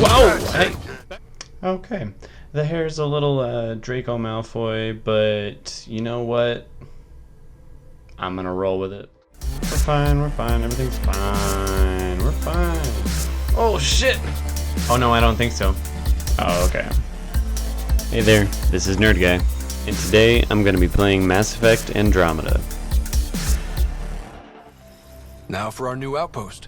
Whoa! Hey. Okay. The hair's a little Draco Malfoy, but you know what? I'm gonna roll with it. We're fine, everything's fine. We're fine. Oh shit! Oh no, I don't think so. Oh, okay. Hey there, this is Nerd Guy, and today I'm gonna be playing Mass Effect Andromeda. Now for our new outpost.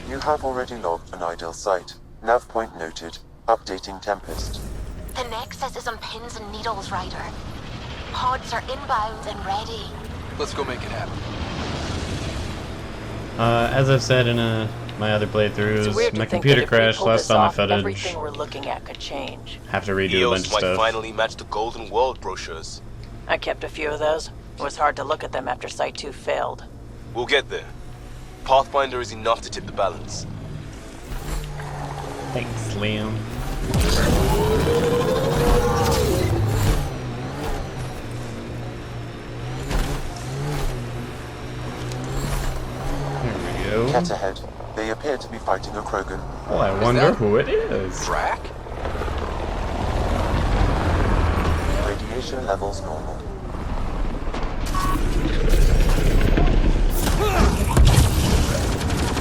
You have already logged an ideal site. Nav point noted. Updating Tempest. The Nexus is on pins and needles, Ryder. Pods are inbound and ready. Let's go make it happen. As I've said in my other playthroughs, my computer crashed last time I footage. Everything we're looking at could change. Have to redo a bunch of might stuff. finally match the Golden World brochures. I kept a few of those. It was hard to look at them after Site 2 failed. We'll get there. Pathfinder is enough to tip the balance. Thanks, Liam. There we go. Cat ahead. They appear to be fighting a Krogan. Well, I wonder who it is. Drac? Radiation levels normal.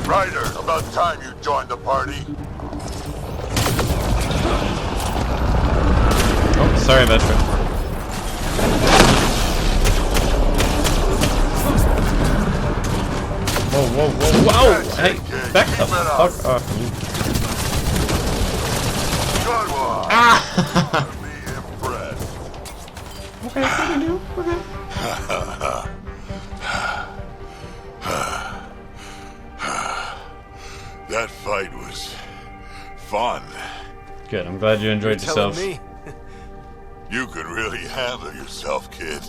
Ryder, about time you joined the party. Oh, sorry, Veteran. Whoa! Hey, back the fuck off. Good one. Ah! Be impressed. Okay, what do you do? Okay. That fight was fun. Good, I'm glad you enjoyed yourself. Telling me? You could really handle yourself, kid.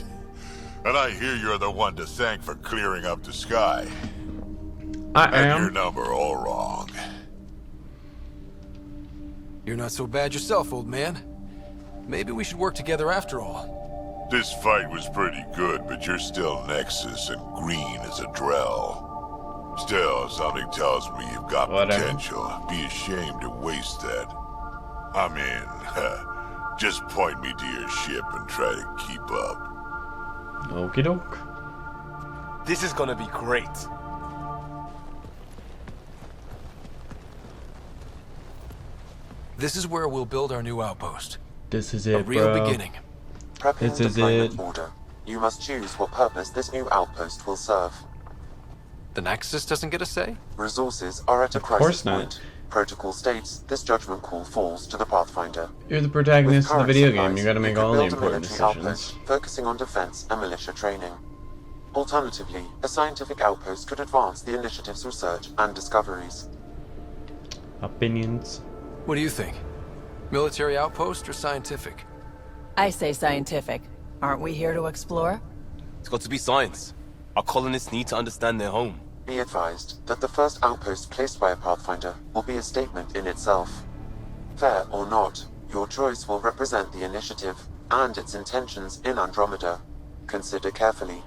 And I hear you're the one to thank for clearing up the sky. I And your am. number all wrong. You're not so bad yourself, old man. Maybe we should work together after all. This fight was pretty good, but you're still Nexus and green as a Drell. Still, something tells me you've got Whatever. potential. Be ashamed to waste that. I mean, just point me to your ship and try to keep up. Okie doke. This is gonna be great. This is where we'll build our new outpost. This is A it, real bro. beginning. Prepping This is deployment it. order. You must choose what purpose this new outpost will serve. The Nexus doesn't get a say? Resources are at a Of course crisis not. point. Protocol states this judgment call falls to the Pathfinder. You're the protagonist of the current video supplies, game. You gotta make could all the build a important military decisions. outpost focusing on defense and militia training. Alternatively, a scientific outpost could advance the initiative's research and discoveries. Opinions. What do you think? Military outpost or scientific? I say scientific. Aren't we here to explore? It's got to be science. Our colonists need to understand their home. Be advised that the first outpost placed by a Pathfinder will be a statement in itself. Fair or not, your choice will represent the initiative and its intentions in Andromeda. Consider carefully.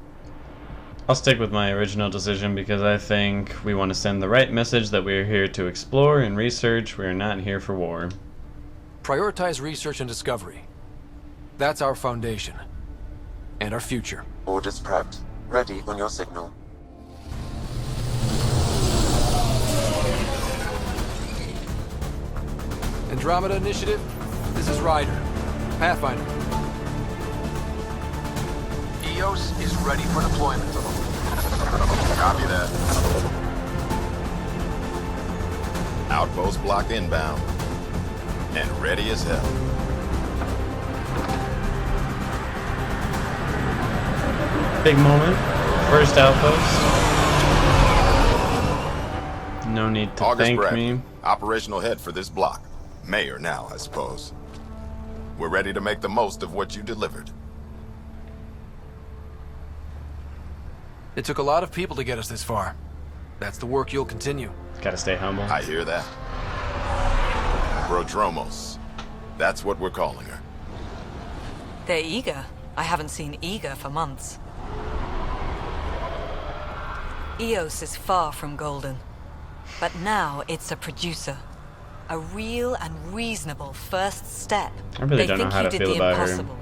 I'll stick with my original decision because I think we want to send the right message that we are here to explore and research. We are not here for war. Prioritize research and discovery. That's our foundation. And our future. Orders prepped. Ready on your signal. Andromeda Initiative, this is Ryder. Pathfinder. EOS is ready for deployment. Copy that. Outpost block inbound. And ready as hell. Big moment. First outpost. No need to August thank Bragg, me. operational head for this block. Mayor now, I suppose. We're ready to make the most of what you delivered. It took a lot of people to get us this far. That's the work you'll continue. Gotta stay humble. I hear that. Prodromos. That's what we're calling her. They're eager. I haven't seen eager for months. Eos is far from golden. But now it's a producer. A real and reasonable first step. I really They don't know think how you to did feel the about her. impossible.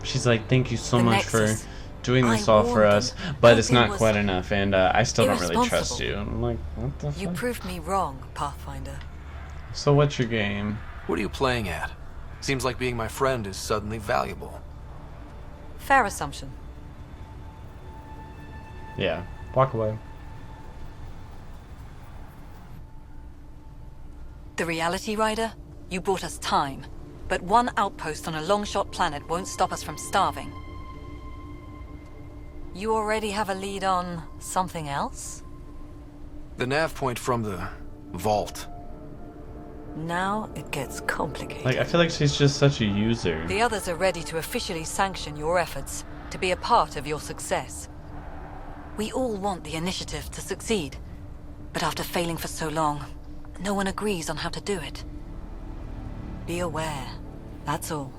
She's like, thank you so The much for Nexus. doing this I all for warned us, them. but it's Hoping not was quite enough, and I still don't really trust irresponsible. you. I'm like, what the You fuck? proved me wrong, Pathfinder. So what's your game? What are you playing at? Seems like being my friend is suddenly valuable. Fair assumption. Yeah, walk away. The Reality Rider? You brought us time. But one outpost on a long-shot planet won't stop us from starving. You already have a lead on something else? The nav point from the vault. Now it gets complicated. Like, I feel like she's just such a user. The others are ready to officially sanction your efforts, to be a part of your success. We all want the initiative to succeed, but after failing for so long, no one agrees on how to do it. Be aware, that's all.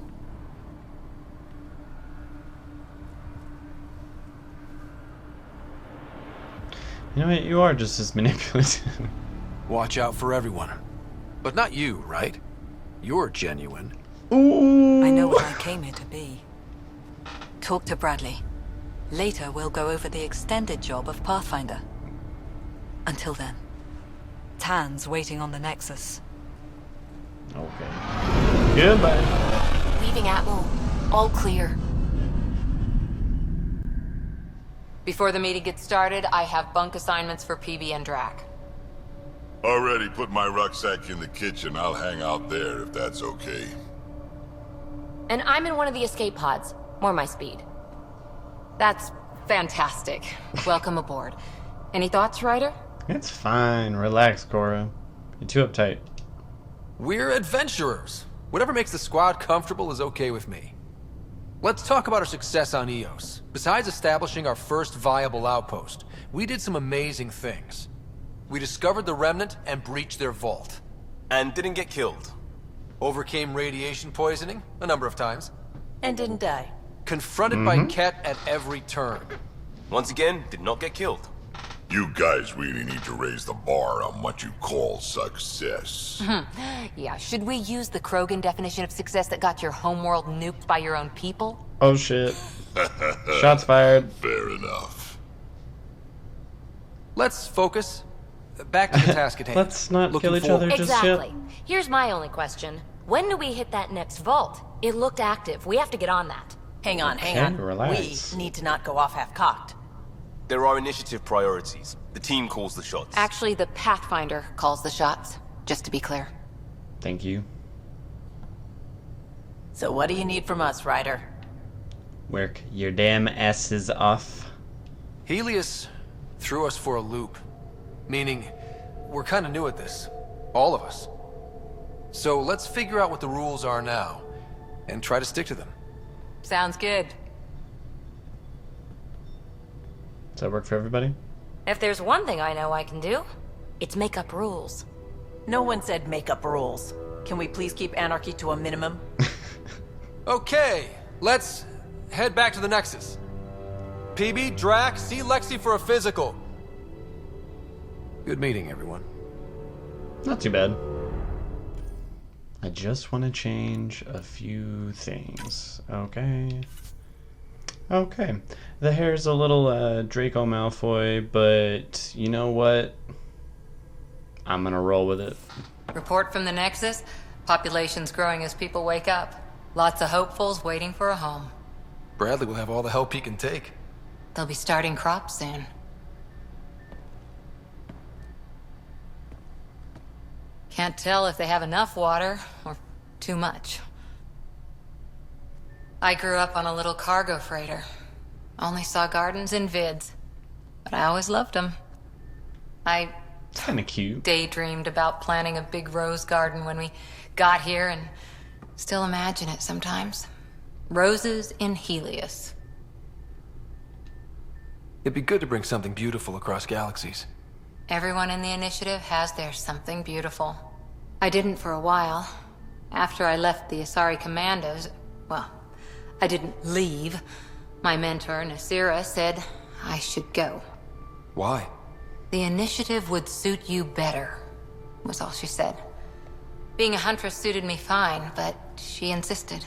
You know what? You are just as manipulative. Watch out for everyone. But not you, right? You're genuine. I know what I came here to be. Talk to Bradley. Later, we'll go over the extended job of Pathfinder. Until then, Tan's waiting on the Nexus. Okay. Goodbye. Leaving Atmo. All clear. Before the meeting gets started, I have bunk assignments for PB and Drac. Already put my rucksack in the kitchen. I'll hang out there if that's okay. And I'm in one of the escape pods. More my speed. That's fantastic. Welcome aboard. Any thoughts, Ryder? It's fine. Relax, Cora. You're too uptight. We're adventurers. Whatever makes the squad comfortable is okay with me. Let's talk about our success on Eos. Besides establishing our first viable outpost, we did some amazing things. We discovered the Remnant and breached their vault. And didn't get killed. Overcame radiation poisoning a number of times. And didn't die. Confronted by Ket at every turn. Once again, did not get killed. You guys really need to raise the bar on what you call success. Yeah, should we use the Krogan definition of success that got your homeworld nuked by your own people? Oh shit. Shots fired. Fair enough. Let's focus. Back to the task at hand. Let's not Looking kill each forward. other just Exactly. yet. Here's my only question. When do we hit that next vault? It looked active. We have to get on that. Hang on, Okay, hang on. relax. We need to not go off half-cocked. There are initiative priorities. The team calls the shots. Actually, the Pathfinder calls the shots, just to be clear. Thank you. So what do you need from us, Ryder? Work your damn asses off. Helios threw us for a loop. Meaning, we're kind of new at this. All of us. So let's figure out what the rules are now, and try to stick to them. Sounds good. Does that work for everybody? If there's one thing I know I can do, it's make up rules. No one said make up rules. Can we please keep anarchy to a minimum? Okay, let's head back to the Nexus. PB, Drac, see Lexi for a physical. Good meeting, everyone. Not too bad. I just want to change a few things. Okay. Okay. The hair's a little Draco Malfoy, but you know what? I'm gonna roll with it. Report from the Nexus. Population's growing as people wake up. Lots of hopefuls waiting for a home. Bradley will have all the help he can take. They'll be starting crops soon. Can't tell if they have enough water or too much. I grew up on a little cargo freighter. Only saw gardens in vids, but I always loved them. I It's kind of cute. daydreamed about planting a big rose garden when we got here and still imagine it sometimes. Roses in Helios. It'd be good to bring something beautiful across galaxies. Everyone in the initiative has their something beautiful. I didn't for a while. After I left the Asari Commandos, well, I didn't leave. My mentor, Nasira, said I should go. Why? The initiative would suit you better, was all she said. Being a huntress suited me fine, but she insisted.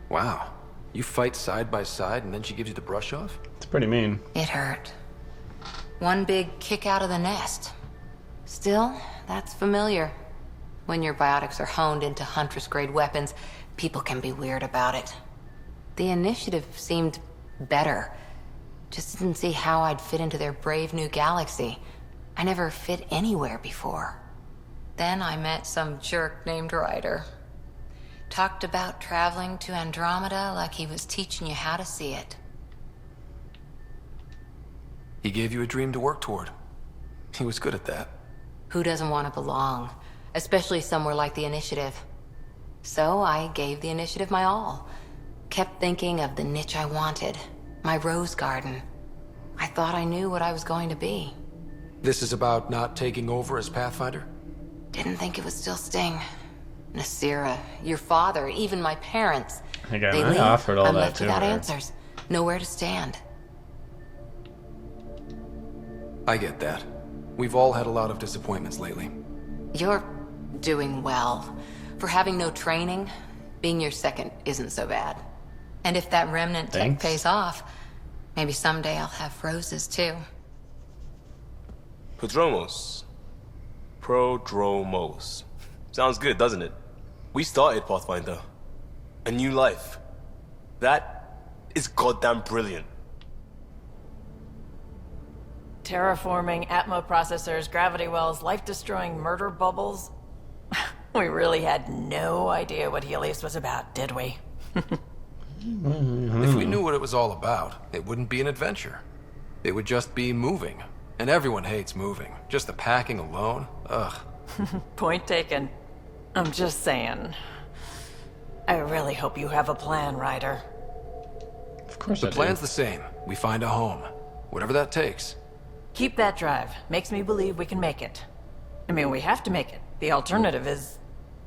Wow. You fight side by side and then she gives you the brush off? It's pretty mean. It hurt. One big kick out of the nest. Still, that's familiar. When your biotics are honed into Huntress-grade weapons, people can be weird about it. The initiative seemed better. Just didn't see how I'd fit into their brave new galaxy. I never fit anywhere before. Then I met some jerk named Ryder. Talked about traveling to Andromeda like he was teaching you how to see it. He gave you a dream to work toward. He was good at that. Who doesn't want to belong? Especially somewhere like the Initiative. So I gave the Initiative my all. Kept thinking of the niche I wanted. My rose garden. I thought I knew what I was going to be. This is about not taking over as Pathfinder? Didn't think it would still sting. Nasira, your father, even my parents. Again, They I leave, offered all I'm that left to without her. answers. Nowhere to stand. I get that. We've all had a lot of disappointments lately. You're doing well. For having no training, being your second isn't so bad. And if that remnant tech Thanks. pays off, maybe someday I'll have roses too. Prodromos. Prodromos. Sounds good, doesn't it? We started Pathfinder. A new life. That is goddamn brilliant. Terraforming, Atmo processors, gravity wells, life-destroying murder bubbles. We really had no idea what Helios was about, did we? If we knew what it was all about, it wouldn't be an adventure. It would just be moving. And everyone hates moving. Just the packing alone, ugh. Point taken. I'm just saying. I really hope you have a plan, Ryder. Of course The I do. plan's the same. We find a home. Whatever that takes. Keep that drive. Makes me believe we can make it. I mean, we have to make it. The alternative is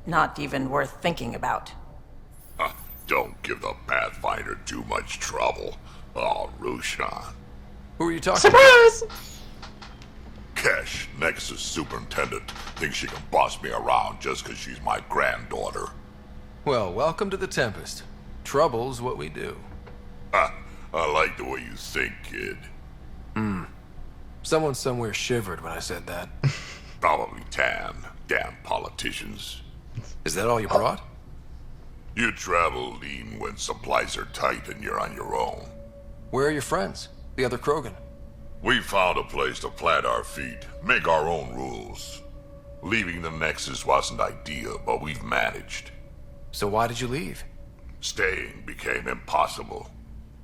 not even worth thinking about. Don't give the Pathfinder too much trouble. Oh, Rushan. Who are you talking Surprise! Kesh, Nexus Superintendent, thinks she can boss me around just because she's my granddaughter. Well, welcome to the Tempest. Trouble's what we do. I like the way you think, kid. Someone somewhere shivered when I said that. Probably Tan. Damn politicians. Is that all you brought? You travel lean when supplies are tight and you're on your own. Where are your friends? The other Krogan? We found a place to plant our feet, make our own rules. Leaving the Nexus wasn't ideal, but we've managed. So why did you leave? Staying became impossible.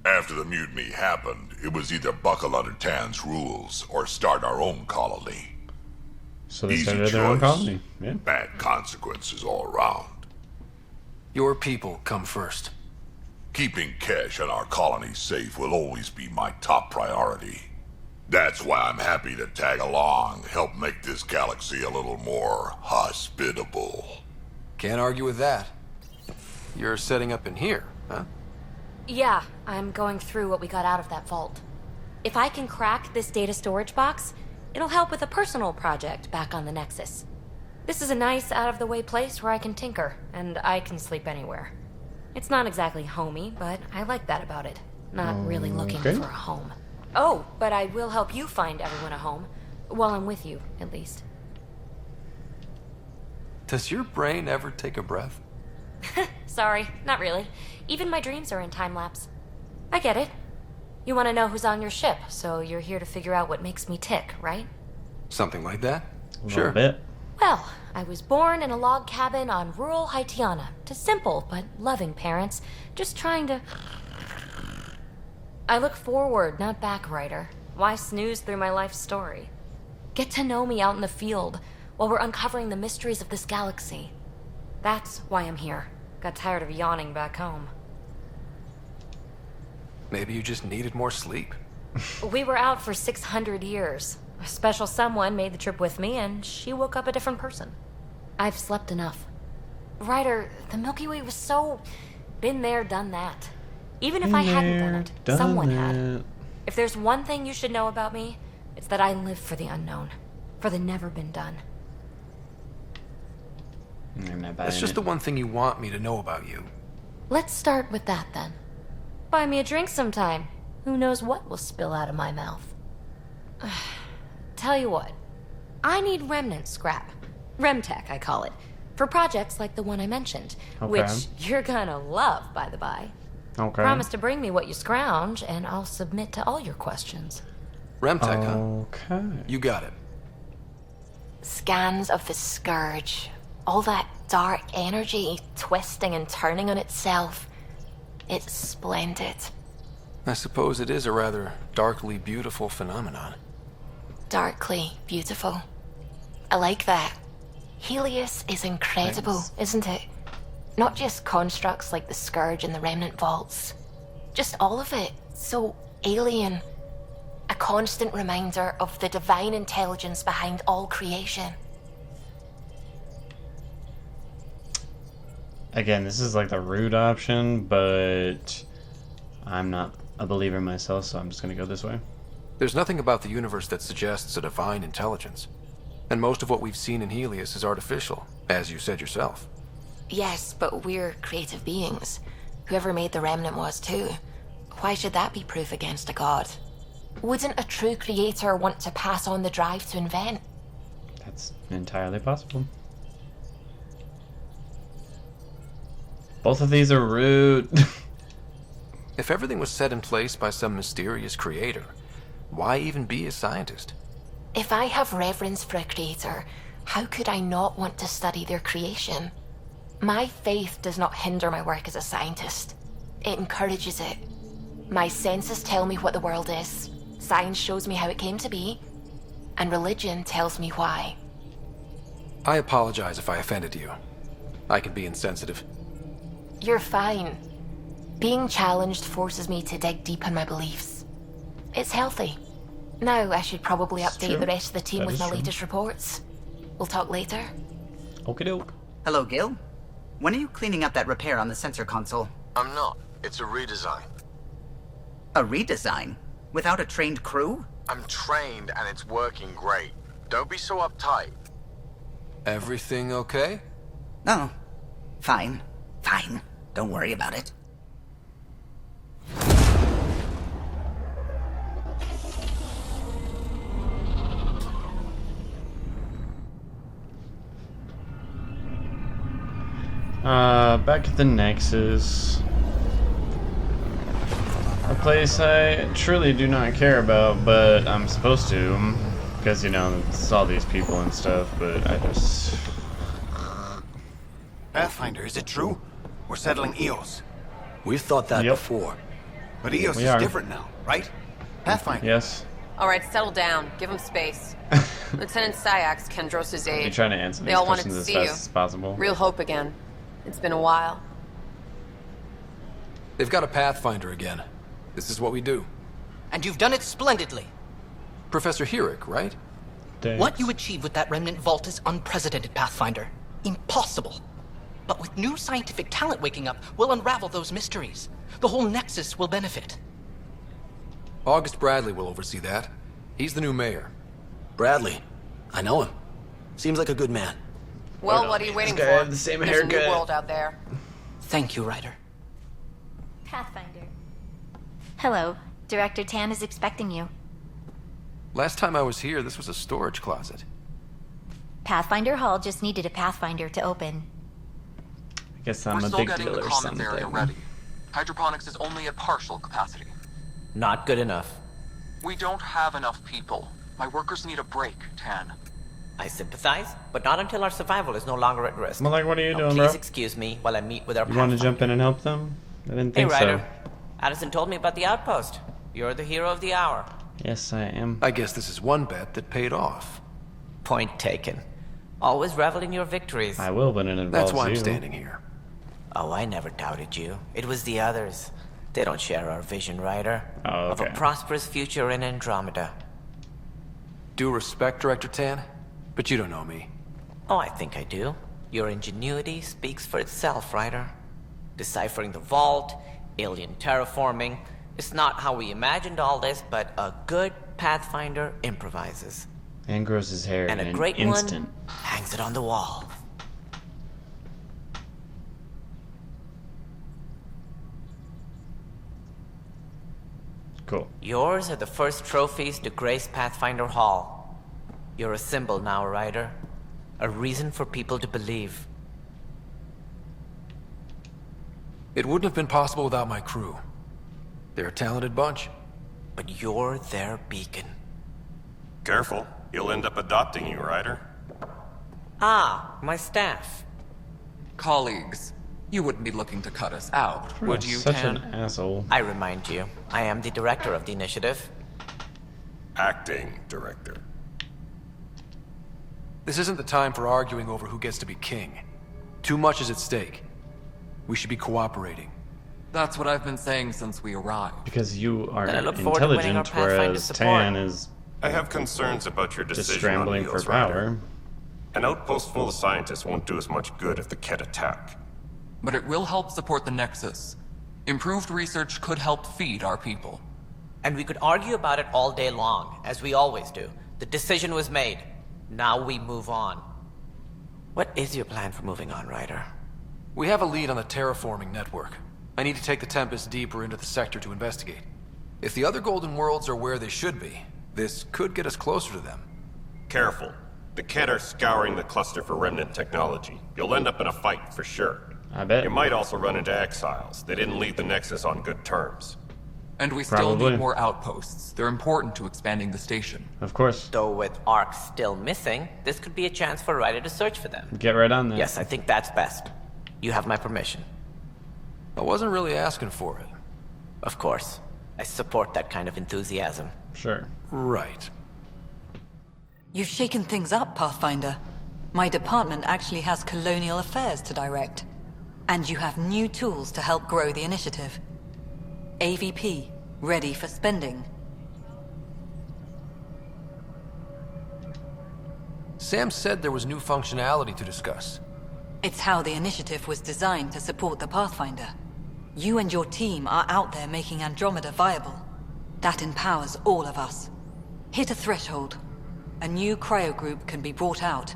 After the mutiny happened, it was either buckle under Tan's rules or start our own colony. So they Easy started their own choice. colony. Yeah. Bad consequences all around. Your people come first. Keeping Kesh and our colony safe will always be my top priority. That's why I'm happy to tag along, help make this galaxy a little more hospitable. Can't argue with that. You're setting up in here, huh? Yeah, I'm going through what we got out of that vault. If I can crack this data storage box, it'll help with a personal project back on the Nexus. This is a nice, out-of-the-way place where I can tinker, and I can sleep anywhere. It's not exactly homey, but I like that about it. Not really looking Okay. for a home. Oh, but I will help you find everyone a home. While I'm with you, at least. Does your brain ever take a breath? Sorry, not really. Even my dreams are in time-lapse. I get it. You want to know who's on your ship, so you're here to figure out what makes me tick, right? Something like that? A Sure. little bit. Well, I was born in a log cabin on rural Haitiana to simple but loving parents, just trying to... I look forward, not back, Ryder. Why snooze through my life story? Get to know me out in the field while we're uncovering the mysteries of this galaxy. That's why I'm here. Got tired of yawning back home. Maybe you just needed more sleep. We were out for 600 years. A special someone made the trip with me, and she woke up a different person. I've slept enough. Ryder, the Milky Way was so... been there, done that. Even if I hadn't done it, someone had. If there's one thing you should know about me, It's that I live for the unknown, for the never been done. I'm not buying That's just it. the one thing you want me to know about you. Let's start with that then. Buy me a drink sometime. Who knows what will spill out of my mouth. Tell you what, I need remnant scrap. Remtech, I call it. For projects like the one I mentioned. Okay. Which you're gonna love, by the by. Okay. Promise to bring me what you scrounge, and I'll submit to all your questions. Remtech, huh? Okay. You got it. Scans of the Scourge. All that dark energy twisting and turning on itself. It's splendid. I suppose it is a rather darkly beautiful phenomenon. Darkly beautiful. I like that. Helios is incredible, isn't it? Not just constructs like the Scourge and the Remnant Vaults. Just all of it. So alien. A constant reminder of the divine intelligence behind all creation. Again, this is like the root option, but I'm not a believer myself, so I'm just gonna go this way. There's nothing about the universe that suggests a divine intelligence. And most of what we've seen in Helios is artificial, as you said yourself. Yes, but we're creative beings. Whoever made the Remnant was too. Why should that be proof against a god? Wouldn't a true creator want to pass on the drive to invent? That's entirely possible. Both of these are root. If everything was set in place by some mysterious creator, why even be a scientist? If I have reverence for a creator, how could I not want to study their creation? My faith does not hinder my work as a scientist. It encourages it. My senses tell me what the world is. Science shows me how it came to be. And religion tells me why. I apologize if I offended you. I can be insensitive. You're fine. Being challenged forces me to dig deep in my beliefs. It's healthy. Now I should probably update the rest of the team with my latest reports. We'll talk later. Okie doke. Hello, Gil. When are you cleaning up that repair on the sensor console? I'm not. It's a redesign. A redesign? Without a trained crew? I'm trained and it's working great. Don't be so uptight. Everything okay? Oh, fine. Fine. Don't worry about it. Back at the Nexus. A place I truly do not care about, but I'm supposed to. Because, you know, it's all these people and stuff, but I just... Pathfinder, is it true? We're settling Eos. We've thought that before. But Eos is different now, right? Pathfinder. Yes. All right, settle down. Give him space. Lieutenant Syax, Kendros' aide. You're trying to answer They these all wanted questions to as see fast you. as possible. Real hope again. It's been a while. They've got a Pathfinder again. This is what we do. And you've done it splendidly. Professor Herrick, right? Thanks. What you achieved with that remnant vault is unprecedented, Pathfinder. Impossible. But with new scientific talent waking up, we'll unravel those mysteries. The whole Nexus will benefit. August Bradley will oversee that. He's the new mayor. Bradley. I know him. Seems like a good man. Well, what are you waiting guy for? had the same There's a new haircut. world out there. Thank you, Ryder. Pathfinder. Hello. Director Tan is expecting you. Last time I was here, this was a storage closet. Pathfinder Hall just needed a Pathfinder to open. I guess I'm We're a still big getting deal the or commons something. area ready. Hydroponics is only at partial capacity. Not good enough. We don't have enough people. My workers need a break, Tan. I sympathize, but not until our survival is no longer at risk. Well, like, what are you Now, doing, please bro? excuse me while I meet with our You want to jump in and help them? I didn't think Hey, Ryder. so. Addison told me about the outpost. You're the hero of the hour. Yes, I am. I guess this is one bet that paid off. Point taken. Always revel in your victories. I will, but it involves That's why I'm you. standing here. Oh, I never doubted you. It was the others. They don't share our vision, Ryder. Oh, Of okay. a prosperous future in Andromeda. Due respect, Director Tan, but you don't know me. Oh, I think I do. Your ingenuity speaks for itself, Ryder. Deciphering the vault, alien terraforming. It's not how we imagined all this, but a good Pathfinder improvises. And grows his hair And in a an great instant. one hangs it on the wall. Cool. Yours are the first trophies to grace Pathfinder Hall. You're a symbol now, Ryder. A reason for people to believe. It wouldn't have been possible without my crew. They're a talented bunch. But you're their beacon. Careful. He'll end up adopting you, Ryder. Ah, my staff. Colleagues, you wouldn't be looking to cut us out, would you, Such Tan? an asshole. I remind you, I am the director of the initiative. Acting director. This isn't the time for arguing over who gets to be king. Too much is at stake. We should be cooperating. That's what I've been saying since we arrived. Because you are Then I look forward to winning our intelligent, Pathfinder whereas support. Tan is I have concerns about your just decision scrambling on for Eos, Ryder. power. An outpost full of scientists won't do us much good if the Ket attack. But it will help support the Nexus. Improved research could help feed our people. And we could argue about it all day long, as we always do. The decision was made. Now we move on. What is your plan for moving on, Ryder? We have a lead on the terraforming network. I need to take the Tempest deeper into the sector to investigate. If the other Golden Worlds are where they should be, this could get us closer to them. Careful. The Ket are scouring the cluster for remnant technology. You'll end up in a fight for sure. I bet. You might also run into exiles. They didn't leave the Nexus on good terms. And we still Probably. need more outposts. They're important to expanding the station. Of course. Though with Ark still missing, this could be a chance for Ryder to search for them. Get right on that. Yes, I think that's best. You have my permission. I wasn't really asking for it. Of course. I support that kind of enthusiasm. Sure. Right. You've shaken things up, Pathfinder. My department actually has colonial affairs to direct. And you have new tools to help grow the initiative. AVP, ready for spending. Sam said there was new functionality to discuss. It's how the initiative was designed to support the Pathfinder. You and your team are out there making Andromeda viable. That empowers all of us. Hit a threshold. A new cryo group can be brought out.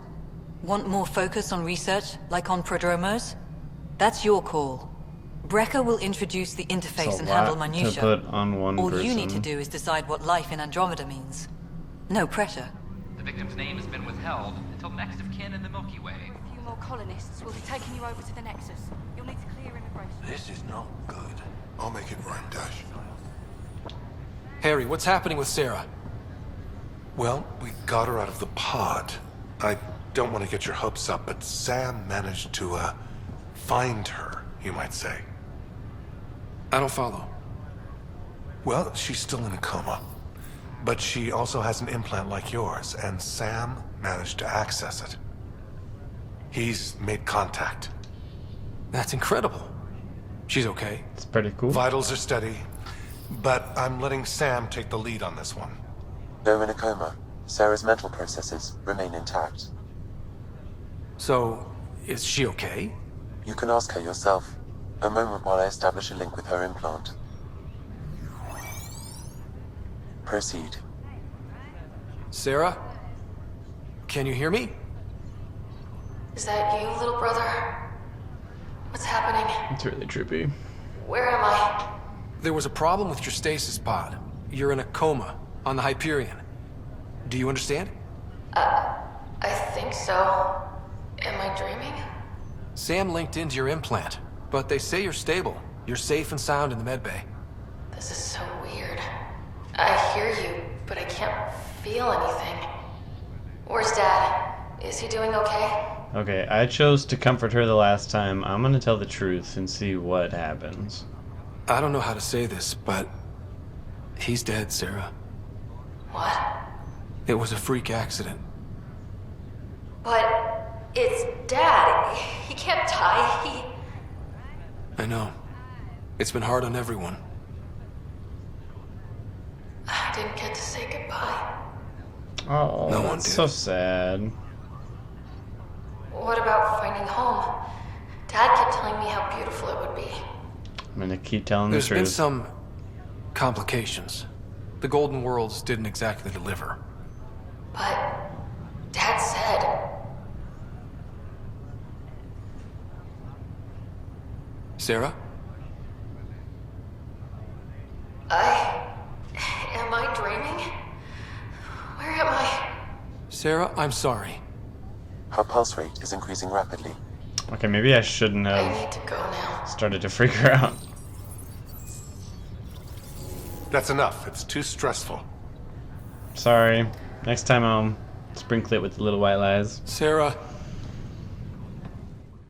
Want more focus on research, like on Prodromos? That's your call. Brecker will introduce the interface It's a and handle lot minutiae. to put on one All person. you need to do is decide what life in Andromeda means. No pressure. The victim's name has been withheld until next of kin in the Milky Way. A few more colonists will be taking you over to the Nexus. You'll need to clear immigration. This is not good. I'll make it right, Dash. Harry, what's happening with Sarah? Well, we got her out of the pod. I don't want to get your hopes up, but Sam managed to, find her, you might say. I don't follow. Well, she's still in a coma. But she also has an implant like yours, and Sam managed to access it. He's made contact. That's incredible. She's okay. It's pretty cool. Vitals are steady, but I'm letting Sam take the lead on this one. Though in a coma, Sarah's mental processes remain intact. So, is she okay? You can ask her yourself. A moment while I establish a link with her implant. Proceed. Sarah? Can you hear me? Is that you, little brother? What's happening? It's really trippy. Where am I? There was a problem with your stasis pod. You're in a coma on the Hyperion. Do you understand? I think so. Am I dreaming? Sam linked into your implant, but they say you're stable. You're safe and sound in the medbay. This is so weird. I hear you, but I can't feel anything. Where's Dad? Is he doing okay? Okay, I chose to comfort her the last time. I'm gonna tell the truth and see what happens. I don't know how to say this, but he's dead, Sarah. What? It was a freak accident. But it's Dad. He can't die. I know. It's been hard on everyone. I didn't get to say goodbye. Oh, No one that's did. so sad. What about finding home? Dad kept telling me how beautiful it would be. I'm gonna keep telling There's the been truth. some complications. The Golden Worlds didn't exactly deliver. But Dad said... Sarah? Am I dreaming? Where am I? Sarah, I'm sorry. Her pulse rate is increasing rapidly. Okay, maybe I shouldn't I have need to go now. started to freak her out. That's enough. It's too stressful. Sorry. Next time I'll sprinkle it with the little white lies. Sarah,